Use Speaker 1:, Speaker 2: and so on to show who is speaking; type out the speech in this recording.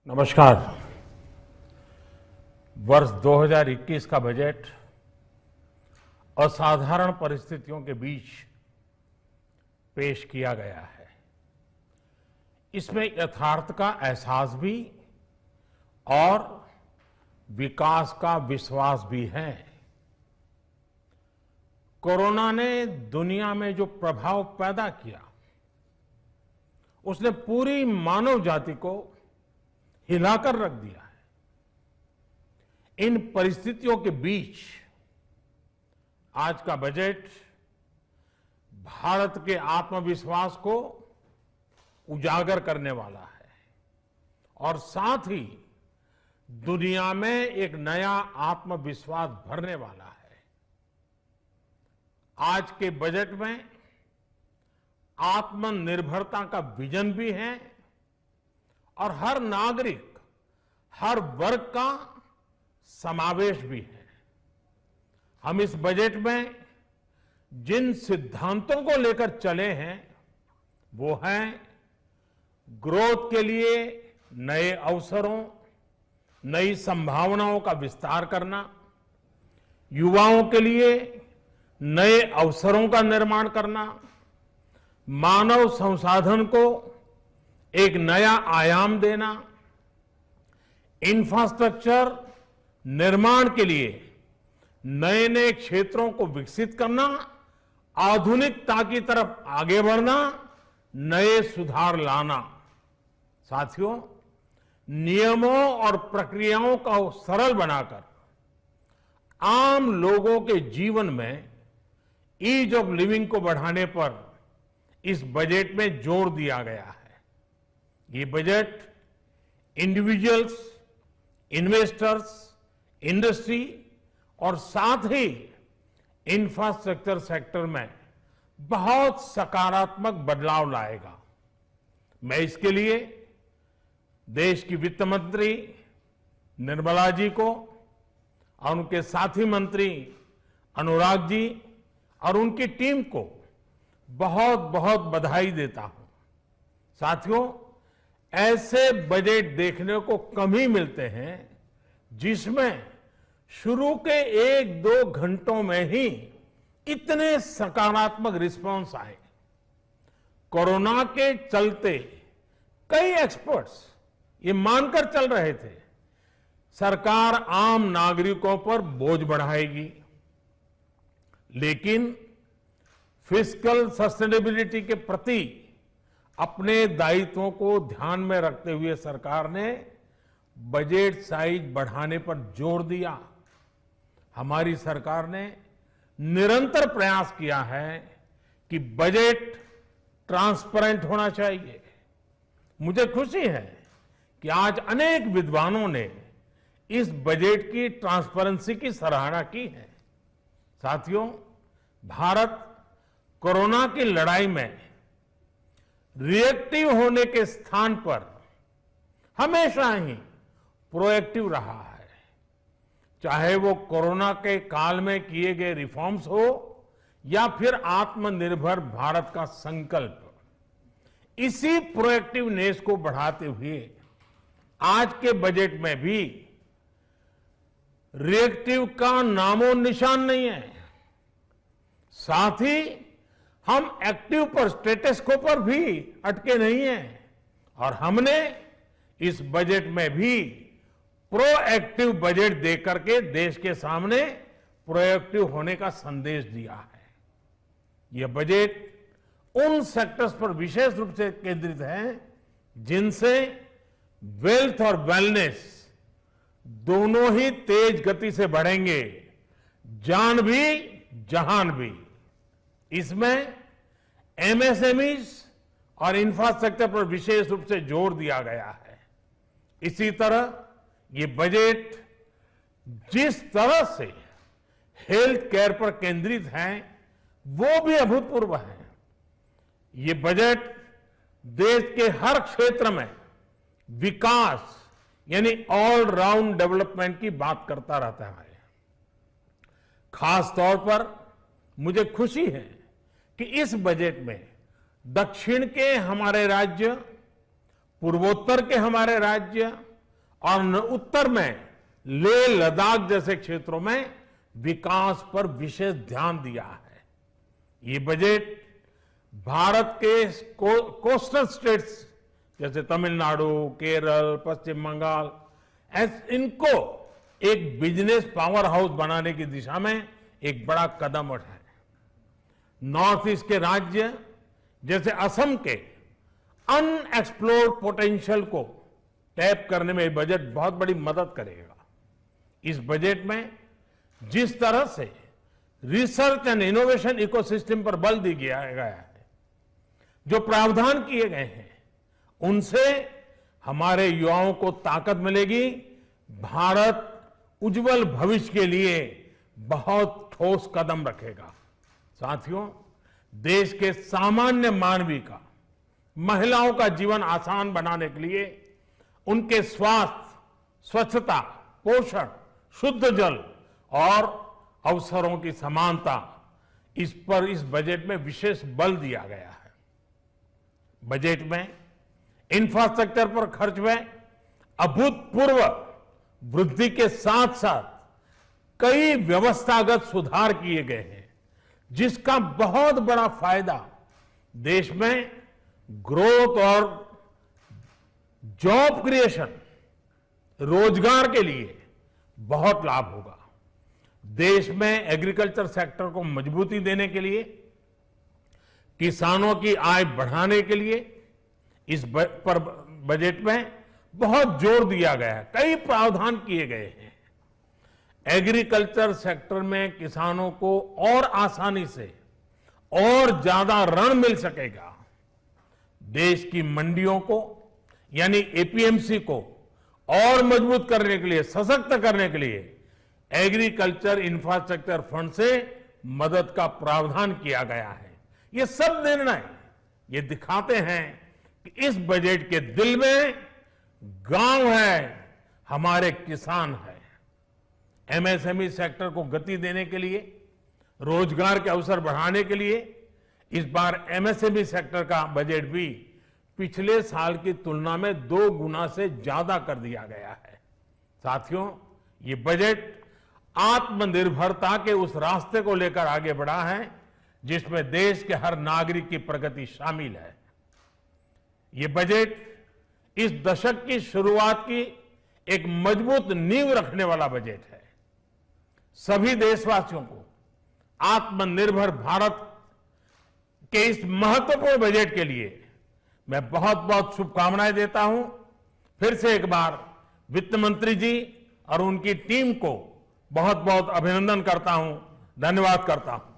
Speaker 1: नमस्कार। वर्ष 2021 का बजट असाधारण परिस्थितियों के बीच पेश किया गया है। इसमें यथार्थ का एहसास भी और विकास का विश्वास भी है। कोरोना ने दुनिया में जो प्रभाव पैदा किया, उसने पूरी मानव जाति को हिलाकर रख दिया है। इन परिस्थितियों के बीच आज का बजट भारत के आत्मविश्वास को उजागर करने वाला है और साथ ही दुनिया में एक नया आत्मविश्वास भरने वाला है। आज के बजट में आत्मनिर्भरता का विजन भी है और हर नागरिक, हर वर्ग का समावेश भी है। हम इस बजट में जिन सिद्धांतों को लेकर चले हैं वो हैं ग्रोथ के लिए नए अवसरों, नई संभावनाओं का विस्तार करना, युवाओं के लिए नए अवसरों का निर्माण करना, मानव संसाधन को एक नया आयाम देना, इंफ्रास्ट्रक्चर निर्माण के लिए नए नए क्षेत्रों को विकसित करना, आधुनिकता की तरफ आगे बढ़ना, नए सुधार लाना। साथियों, नियमों और प्रक्रियाओं को सरल बनाकर आम लोगों के जीवन में ईज ऑफ लिविंग को बढ़ाने पर इस बजट में जोर दिया गया है। ये बजट इंडिविजुअल्स, इन्वेस्टर्स, इंडस्ट्री और साथ ही इंफ्रास्ट्रक्चर सेक्टर में बहुत सकारात्मक बदलाव लाएगा। मैं इसके लिए देश की वित्त मंत्री निर्मला जी को और उनके साथी मंत्री अनुराग जी और उनकी टीम को बहुत बहुत बधाई देता हूं। साथियों, ऐसे बजट देखने को कम ही मिलते हैं जिसमें शुरू के 1-2 घंटों में ही इतने सकारात्मक रिस्पांस आए। कोरोना के चलते कई एक्सपर्ट्स ये मानकर चल रहे थे सरकार आम नागरिकों पर बोझ बढ़ाएगी, लेकिन फिस्कल सस्टेनेबिलिटी के प्रति अपने दायित्वों को ध्यान में रखते हुए सरकार ने बजट साइज बढ़ाने पर जोर दिया। हमारी सरकार ने निरंतर प्रयास किया है कि बजट ट्रांसपेरेंट होना चाहिए। मुझे खुशी है कि आज अनेक विद्वानों ने इस बजट की ट्रांसपेरेंसी की सराहना की है। साथियों, भारत कोरोना की लड़ाई में रिएक्टिव होने के स्थान पर हमेशा ही प्रोएक्टिव रहा है। चाहे वो कोरोना के काल में किए गए रिफॉर्म्स हो या फिर आत्मनिर्भर भारत का संकल्प, इसी प्रोएक्टिवनेस को बढ़ाते हुए आज के बजट में भी रिएक्टिव का नामो निशान नहीं है। साथ ही हम एक्टिव पर, स्टेटस को पर भी अटके नहीं हैं और हमने इस बजट में भी प्रोएक्टिव बजट देकर के देश के सामने प्रोएक्टिव होने का संदेश दिया है। यह बजट उन सेक्टर्स पर विशेष रूप से केंद्रित है जिनसे वेल्थ और वेलनेस दोनों ही तेज गति से बढ़ेंगे, जान भी जहान भी। इसमें एमएसएमईज और इंफ्रास्ट्रक्चर पर विशेष रूप से जोर दिया गया है। इसी तरह ये बजट जिस तरह से हेल्थ केयर पर केंद्रित है वो भी अभूतपूर्व है। ये बजट देश के हर क्षेत्र में विकास यानी ऑल राउंड डेवलपमेंट की बात करता रहता है। खास तौर पर मुझे खुशी है कि इस बजट में दक्षिण के हमारे राज्य, पूर्वोत्तर के हमारे राज्य और उत्तर में लेह लद्दाख जैसे क्षेत्रों में विकास पर विशेष ध्यान दिया है। ये बजट भारत के कोस्टल स्टेट्स जैसे तमिलनाडु, केरल, पश्चिम बंगाल, इनको एक बिजनेस पावर हाउस बनाने की दिशा में एक बड़ा कदम उठाया है। नॉर्थ ईस्ट के राज्य जैसे असम के अनएक्सप्लोर्ड पोटेंशियल को टैप करने में ये बजट बहुत बड़ी मदद करेगा। इस बजट में जिस तरह से रिसर्च एंड इनोवेशन इकोसिस्टम पर बल दिया गया है, जो प्रावधान किए गए हैं, उनसे हमारे युवाओं को ताकत मिलेगी। भारत उज्जवल भविष्य के लिए बहुत ठोस कदम रखेगा। साथियों, देश के सामान्य मानवी का, महिलाओं का जीवन आसान बनाने के लिए उनके स्वास्थ्य, स्वच्छता, पोषण, शुद्ध जल और अवसरों की समानता, इस पर इस बजट में विशेष बल दिया गया है। बजट में इंफ्रास्ट्रक्चर पर खर्च में अभूतपूर्व वृद्धि के साथ साथ कई व्यवस्थागत सुधार किए गए हैं, जिसका बहुत बड़ा फायदा देश में ग्रोथ और जॉब क्रिएशन, रोजगार के लिए बहुत लाभ होगा। देश में एग्रीकल्चर सेक्टर को मजबूती देने के लिए, किसानों की आय बढ़ाने के लिए इस बजट में बहुत जोर दिया गया है। कई प्रावधान किए गए हैं। एग्रीकल्चर सेक्टर में किसानों को और आसानी से और ज्यादा ऋण मिल सकेगा। देश की मंडियों को यानी एपीएमसी को और मजबूत करने के लिए, सशक्त करने के लिए एग्रीकल्चर इंफ्रास्ट्रक्चर फंड से मदद का प्रावधान किया गया है। ये सब निर्णय ये दिखाते हैं कि इस बजट के दिल में गांव है, हमारे किसान है। एमएसएमई सेक्टर को गति देने के लिए, रोजगार के अवसर बढ़ाने के लिए इस बार एमएसएमई सेक्टर का बजट भी पिछले साल की तुलना में 2 गुना से ज्यादा कर दिया गया है। साथियों, ये बजट आत्मनिर्भरता के उस रास्ते को लेकर आगे बढ़ा है जिसमें देश के हर नागरिक की प्रगति शामिल है। ये बजट इस दशक की शुरुआत की एक मजबूत नींव रखने वाला बजट है। सभी देशवासियों को आत्मनिर्भर भारत के इस महत्वपूर्ण बजट के लिए मैं बहुत बहुत शुभकामनाएं देता हूं। फिर से एक बार वित्त मंत्री जी और उनकी टीम को बहुत बहुत अभिनंदन करता हूं, धन्यवाद करता हूं।